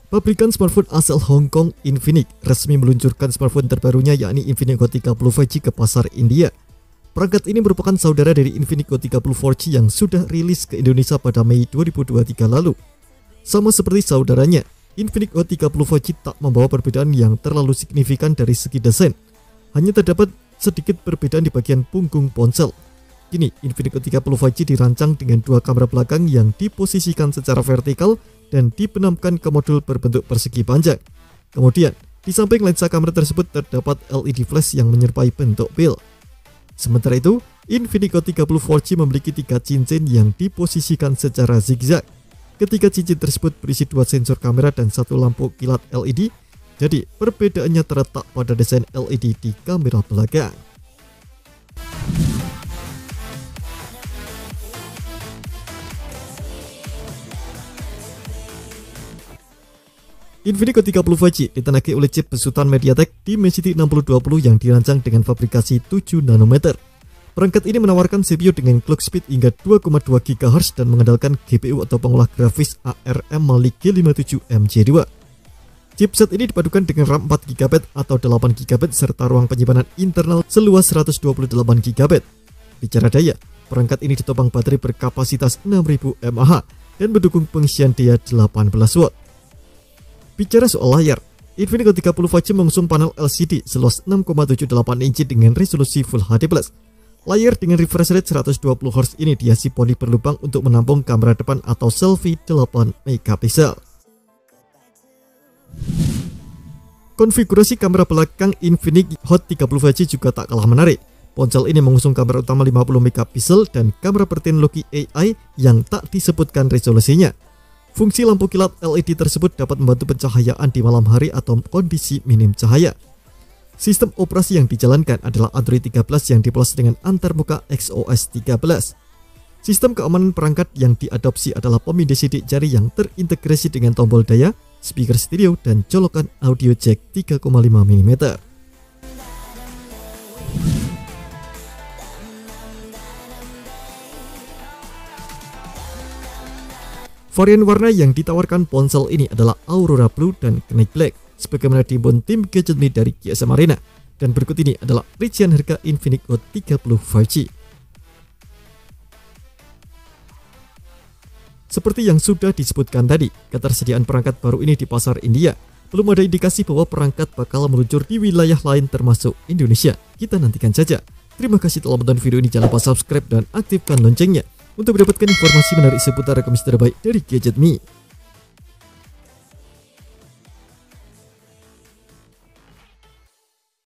Pabrikan smartphone asal Hong Kong, Infinix, resmi meluncurkan smartphone terbarunya yakni Infinix Hot 30 5G ke pasar India. Perangkat ini merupakan saudara dari Infinix Hot 30 4G yang sudah rilis ke Indonesia pada Mei 2023 lalu. Sama seperti saudaranya, Infinix Hot 30 5G tak membawa perbedaan yang terlalu signifikan dari segi desain. Hanya terdapat sedikit perbedaan di bagian punggung ponsel. Kini, Infinix Hot 30 5G dirancang dengan dua kamera belakang yang diposisikan secara vertikal dan dibenamkan ke modul berbentuk persegi panjang. Kemudian, di samping lensa kamera tersebut terdapat LED flash yang menyerupai bentuk pil. Sementara itu, Infinix Hot 30 4G memiliki 3 cincin yang diposisikan secara zigzag. Ketiga cincin tersebut berisi 2 sensor kamera dan 1 lampu kilat LED. Jadi, perbedaannya terletak pada desain LED di kamera belakang. Infinix Hot 30 5G ditenagai oleh chip besutan MediaTek Dimensity 6020 yang dirancang dengan fabrikasi 7 nanometer. Perangkat ini menawarkan CPU dengan clock speed hingga 2,2 GHz dan mengandalkan GPU atau pengolah grafis ARM Mali G57MJ2. Chipset ini dipadukan dengan RAM 4 GB atau 8 GB serta ruang penyimpanan internal seluas 128 GB. Bicara daya, perangkat ini ditopang baterai berkapasitas 6000 mAh dan mendukung pengisian daya 18 watt. Bicara soal layar, Infinix Hot 30 5G mengusung panel LCD seluas 6,78 inci dengan resolusi Full HD+. Layar dengan refresh rate 120Hz ini dihiasi poni berlubang untuk menampung kamera depan atau selfie 8 megapiksel. Konfigurasi kamera belakang Infinix Hot 30 5G juga tak kalah menarik. Ponsel ini mengusung kamera utama 50 megapiksel dan kamera berteknologi AI yang tak disebutkan resolusinya. Fungsi lampu kilat LED tersebut dapat membantu pencahayaan di malam hari atau kondisi minim cahaya. Sistem operasi yang dijalankan adalah Android 13 yang dipoles dengan antarmuka XOS 13. Sistem keamanan perangkat yang diadopsi adalah pemindai sidik jari yang terintegrasi dengan tombol daya, speaker stereo, dan colokan audio jack 3,5 mm. Varian warna yang ditawarkan ponsel ini adalah Aurora Blue dan Knight Black, sebagaimana diimbun tim GadgetMe dari GSM Arena. Dan berikut ini adalah rincian harga Infinix Hot 30 5G. Seperti yang sudah disebutkan tadi, ketersediaan perangkat baru ini di pasar India. Belum ada indikasi bahwa perangkat bakal meluncur di wilayah lain termasuk Indonesia. Kita nantikan saja. Terima kasih telah menonton video ini, jangan lupa subscribe dan aktifkan loncengnya untuk mendapatkan informasi menarik seputar rekomendasi terbaik dari GadgetMe.